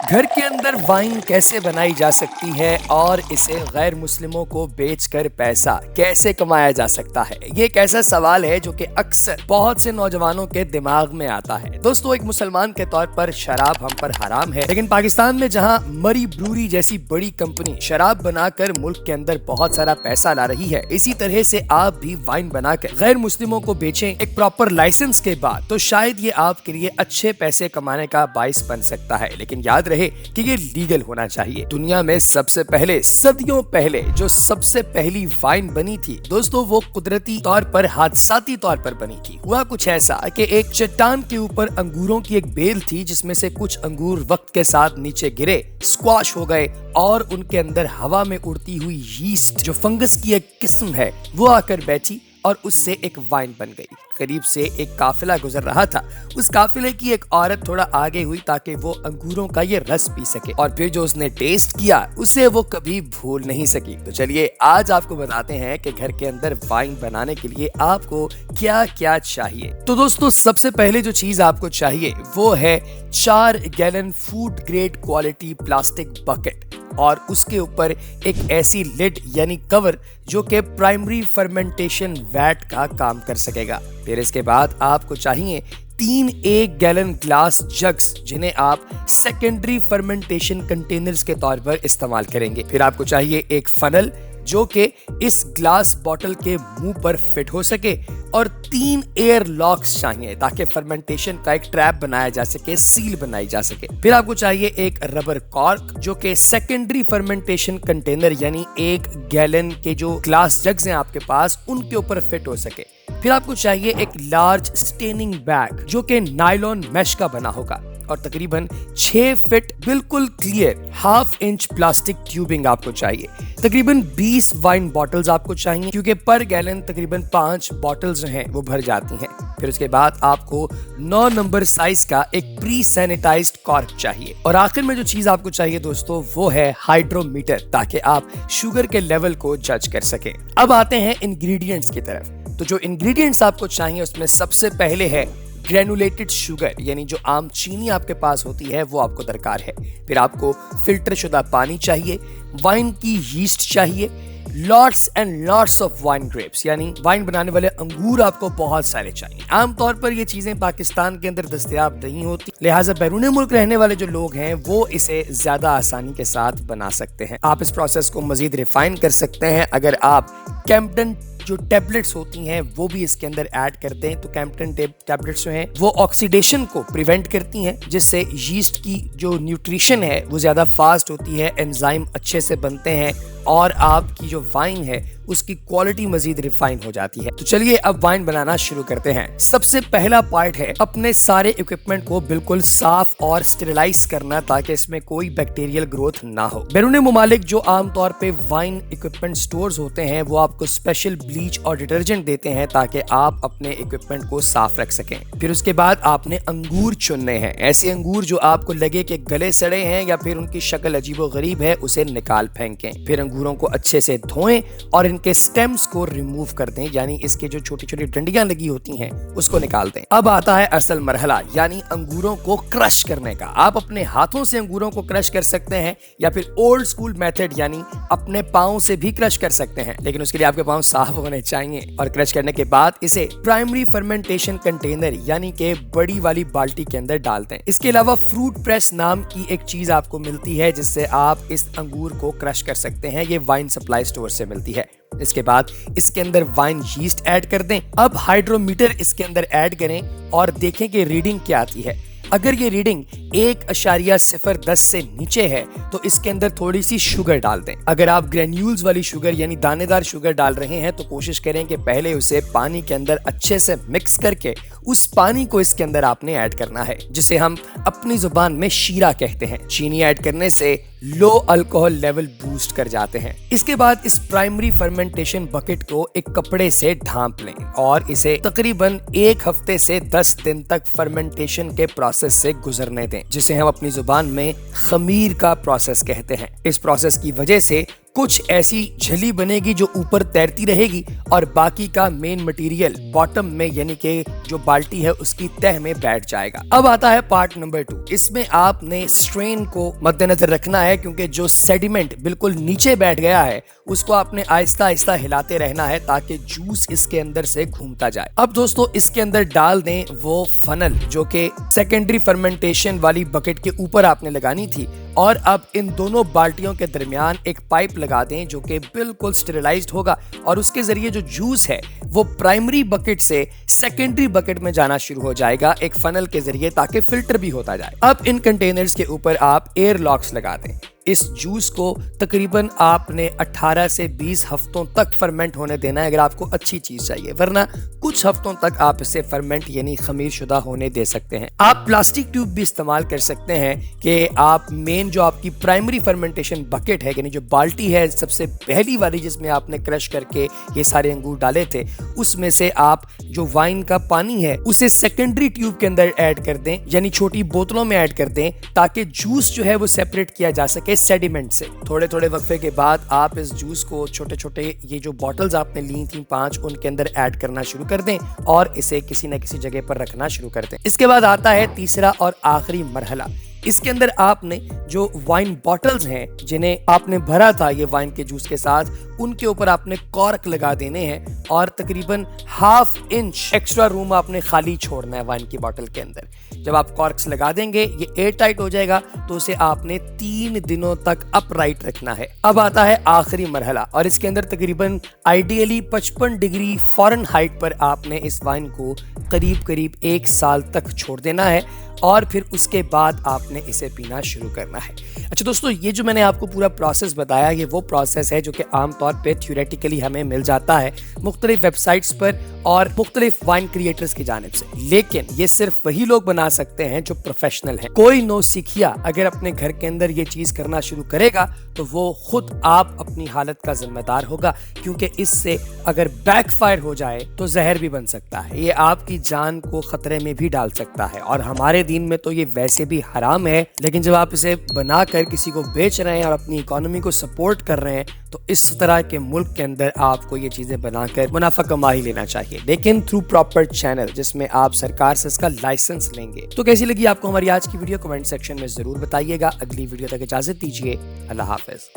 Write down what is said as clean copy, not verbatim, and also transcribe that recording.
घर के अंदर वाइन कैसे बनाई जा सकती है और इसे गैर मुस्लिमों को बेचकर पैसा कैसे कमाया जा सकता है, ये एक ऐसा सवाल है जो कि अक्सर बहुत से नौजवानों के दिमाग में आता है। दोस्तों, एक मुसलमान के तौर पर शराब हम पर हराम है, लेकिन पाकिस्तान में जहां मरी ब्रूरी जैसी बड़ी कंपनी शराब बनाकर मुल्क के अंदर बहुत सारा पैसा ला रही है, इसी तरह से आप भी वाइन बनाकर गैर मुस्लिमों को बेचें एक प्रॉपर लाइसेंस के बाद, तो शायद ये आपके लिए अच्छे पैसे कमाने का बाइस बन सकता है। लेकिन याद रहे कि ये लीगल होना चाहिए। दुनिया में सबसे पहले, सदियों पहले जो सबसे पहली वाइन बनी थी दोस्तों, वो कुदरती तौर पर, हादसाती तौर पर बनी थी। हुआ कुछ ऐसा कि एक चट्टान के ऊपर अंगूरों की एक बेल थी, जिसमें से कुछ अंगूर वक्त के साथ नीचे गिरे, स्क्वाश हो गए और उनके अंदर हवा में उड़ती हुई यीस्ट जो फंगस की एक किस्म है वो आकर बैठी और उससे एक वाइन बन गई। करीब से एक काफिला गुजर रहा था, उस काफिले की एक औरत थोड़ा आगे हुई ताकि वो अंगूरों का ये रस पी सके, और फिर जो उसने टेस्ट किया उसे वो कभी भूल नहीं सकी। तो चलिए आज आपको बताते हैं कि घर के अंदर वाइन बनाने के लिए आपको क्या क्या चाहिए। तो दोस्तों, सबसे पहले जो चीज आपको चाहिए वो है 4 gallon food grade quality plastic bucket, और उसके ऊपर एक ऐसी लिड यानी कवर जो कि प्राइमरी फर्मेंटेशन वैट का काम कर सकेगा। फिर इसके बाद आपको चाहिए 3 1 गैलन ग्लास जग्स, जिन्हें आप सेकेंडरी फर्मेंटेशन कंटेनर्स के तौर पर इस्तेमाल करेंगे। फिर आपको चाहिए एक फनल जो कि इस ग्लास बॉटल के मुंह पर फिट हो सके, और 3 एयर लॉक्स चाहिए ताकि फर्मेंटेशन का एक ट्रैप बनाया जा सके, सील बनाई जा सके। फिर आपको चाहिए एक रबर कॉर्क जो कि सेकेंडरी फर्मेंटेशन कंटेनर यानी 1 गैलन के जो ग्लास जग्स हैं आपके पास, उनके ऊपर फिट हो सके। फिर आपको चाहिए एक लार्ज स्टेनिंग बैग जो कि नायलॉन मैश का बना होगा, और तकरीबन 6 फीट बिल्कुल क्लियर 1/2 इंच प्लास्टिक ट्यूबिंग आपको चाहिए। तकरीबन 20 वाइन बॉटल्स आपको चाहिए, क्योंकि पर गैलन तकरीबन 5 बॉटल्स हैं वो भर जाती हैं। फिर उसके बाद आपको 9 नंबर साइज का एक प्री सैनिटाइज्ड कॉर्क चाहिए, और आखिर में जो चीज आपको चाहिए दोस्तों वो है हाइड्रोमीटर, ताकि आप शुगर के लेवल को जज कर सके। अब आते हैं इंग्रेडिएंट्स की तरफ। तो जो इंग्रेडिएंट्स आपको चाहिए उसमें सबसे पहले है ग्रेनुलेटेड शुगर, यानी जो आम चीनी आपके पास होती है वो आपको दरकार है। फिर आपको फिल्टर शुदा पानी चाहिए, वाइन की यीस्ट चाहिए, lots and lots of wine grapes, यानी वाइन बनाने वाले अंगूर आपको बहुत सारे चाहिए। आमतौर पर ये चीजें पाकिस्तान के अंदर दस्तयाब नहीं होती, लिहाजा बैरून मुल्क रहने वाले जो लोग हैं वो इसे ज्यादा आसानी के साथ बना सकते हैं। आप इस प्रोसेस को मजीद रिफाइन कर सकते हैं अगर आप कैम्पटन जो टैबलेट्स होती हैं वो भी इसके अंदर ऐड करते हैं। तो कैम्पटन टैबलेट्स जो हैं वो ऑक्सीडेशन को प्रिवेंट करती हैं, जिससे यीस्ट की जो न्यूट्रिशन है वो ज्यादा फास्ट होती है, एंजाइम अच्छे से बनते हैं और आपकी जो वाइन है उसकी क्वालिटी मजीद रिफाइन हो जाती है। तो चलिए अब वाइन बनाना शुरू करते हैं। सबसे पहला पार्ट है अपने सारे इक्विपमेंट को बिल्कुल साफ और स्टेरिलाइज करना, ताकि इसमें कोई बैक्टीरियल ग्रोथ ना हो। बैरून मुमालिक जो आमतौर पे वाइन इक्विपमेंट स्टोर्स होते हैं वो आपको स्पेशल ब्लीच और डिटर्जेंट देते हैं ताकि आप अपने इक्विपमेंट को साफ रख सकें। फिर उसके बाद आपने अंगूर चुनने हैं, ऐसे अंगूर जो आपको लगे कि गले सड़े हैं या फिर उनकी शक्ल अजीबो गरीब है, उसे निकाल फेंकें। फिर अंगूरों को अच्छे से धोएं और इनके स्टेम्स को रिमूव कर दें, यानी इसके जो छोटी छोटी डंडियां लगी होती हैं उसको निकाल दें। अब आता है असल मरहला, यानी अंगूरों को क्रश करने का। आप अपने हाथों से अंगूरों को क्रश कर सकते हैं या फिर ओल्ड स्कूल मेथड यानी अपने पांव से भी क्रश कर सकते हैं, लेकिन उसके लिए आपके पांव साफ होने चाहिए। और क्रश करने के बाद इसे प्राइमरी फर्मेंटेशन कंटेनर यानी कि बड़ी वाली बाल्टी के अंदर डाल दें। इसके अलावा फ्रूट प्रेस नाम की एक चीज आपको मिलती है जिससे आप इस अंगूर को क्रश कर सकते हैं, ये वाइन सप्लाई स्टोर से मिलती है। इसके बाद इसके अंदर वाइन यीस्ट ऐड कर दें। अब हाइड्रोमीटर इसके अंदर ऐड करें और देखें कि रीडिंग क्या आती है। अगर ये रीडिंग 1.010 से नीचे है तो इसके अंदर थोड़ी सी शुगर डाल दें। अगर आप ग्रेन्यूल्स वाली शुगर यानी दानेदार शुगर डाल रहे हैं तो कोशिश करें कि पहले उसे पानी के अंदर अच्छे से मिक्स करके उस पानी को इसके अंदर आपने ऐड करना है, जिसे हम अपनी जुबान में शीरा कहते हैं। चीनी ऐड करने से लो अल्कोहल लेवल बूस्ट कर जाते हैं। इसके बाद इस प्राइमरी फर्मेंटेशन बकेट को एक कपड़े से ढांप लें और इसे तकरीबन 1 हफ्ते से 10 दिन तक फर्मेंटेशन के प्रोसेस से गुजरने दें, जिसे हम अपनी जुबान में खमीर का प्रोसेस कहते हैं। इस प्रोसेस की वजह से कुछ ऐसी झिल्ली बनेगी जो ऊपर तैरती रहेगी और बाकी का मेन मटेरियल बॉटम में यानी कि जो बाल्टी है उसकी तह में बैठ जाएगा। अब आता है पार्ट नंबर 2। इसमें आपने स्ट्रेन को मद्देनजर रखना है क्योंकि जो सेडिमेंट बिल्कुल नीचे बैठ गया है उसको आपने आहिस्ता आहिस्ता हिलाते रहना है ताकि जूस इसके अंदर से घूमता जाए। अब दोस्तों इसके अंदर डाल दें वो फनल जो कि सेकेंडरी फर्मेंटेशन वाली बकेट के ऊपर आपने लगानी थी और अब इन दोनों बाल्टियों के दरमियान एक पाइप लगा दें जो कि बिल्कुल स्टेरिलाइज्ड होगा और उसके जरिए जो जूस है वो प्राइमरी बकेट से सेकेंडरी बकेट में जाना शुरू हो जाएगा एक फनल के जरिए ताकि फिल्टर भी होता जाए। अब इन कंटेनर्स के ऊपर आप एयर लॉक्स लगा दें। इस जूस को तकरीबन आपने 18 से 20 हफ्तों तक फर्मेंट होने देना है अगर आपको अच्छी चीज चाहिए, वरना कुछ हफ्तों तक आप इसे फर्मेंट यानी खमीर शुदा होने दे सकते हैं। आप प्लास्टिक ट्यूब भी इस्तेमाल कर सकते हैं कि आप मेन जो आपकी प्राइमरी फर्मेंटेशन बकेट है यानी जो बाल्टी है सबसे पहली वाली जिसमें आपने क्रश करके ये सारे अंगूर डाले थे उसमें से आप जो वाइन का पानी है उसे सेकेंडरी ट्यूब के अंदर ऐड कर दें यानी छोटी बोतलों में ऐड कर दें ताकि जूस जो है वो सेपरेट किया जा सके सेडिमेंट से। थोड़े थोड़े वक्फे के बाद आप इस जूस को छोटे छोटे ये जो बॉटल्स आपने ली थी 5 उनके अंदर ऐड करना शुरू कर दें और इसे किसी न किसी जगह पर रखना शुरू कर दें। इसके बाद आता है तीसरा और आखिरी मरहला। इसके अंदर आपने जो वाइन बॉटल्स हैं जिन्हें आपने भरा था ये वाइन के जूस के साथ उनके ऊपर आपने कॉर्क लगा देने हैं और तकरीबन ½ इंच एक्स्ट्रा रूम आपने खाली छोड़ना है वाइन की बॉटल के अंदर। जब आप कॉर्क्स लगा देंगे ये एयर टाइट हो जाएगा तो उसे आपने 3 दिनों तक अपराइट रखना है। अब आता है आखिरी मरहला और इसके अंदर तकरीबन आइडियली 55 डिग्री फ़ारेनहाइट पर आपने इस वाइन को करीब करीब 1 साल तक छोड़ देना है और फिर उसके बाद आपने इसे पीना शुरू करना है। अच्छा दोस्तों, ये जो मैंने आपको पूरा प्रोसेस बताया ये वो प्रोसेस है जो कि आमतौर पे थ्योरेटिकली हमें मिल जाता है मुख्तलिफ वेबसाइट्स पर और मुख्तलिफ वाइन क्रिएटर्स की जानिब से, लेकिन ये सिर्फ वही लोग बना सकते हैं जो प्रोफेशनल हैं। कोई नौसिखिया अगर अपने घर के अंदर ये चीज करना शुरू करेगा तो वो खुद आप अपनी हालत का जिम्मेदार होगा क्योंकि इससे अगर बैकफायर हो जाए तो जहर भी बन सकता है, ये आपकी जान को खतरे में भी डाल सकता है और हमारे दीन में तो ये वैसे भी हराम है। लेकिन जब आप इसे बनाकर किसी को बेच रहे हैं और अपनी इकोनॉमी को सपोर्ट कर रहे हैं तो इस तरह के मुल्क के अंदर आपको ये चीजें बनाकर मुनाफा कमा ही लेना चाहिए, लेकिन थ्रू प्रॉपर चैनल जिसमें आप सरकार से इसका लाइसेंस लेंगे। तो कैसी लगी आपको हमारी आज की वीडियो कमेंट सेक्शन में जरूर बताइएगा। अगली वीडियो तक इजाजत दीजिए। अल्लाह हाफिज।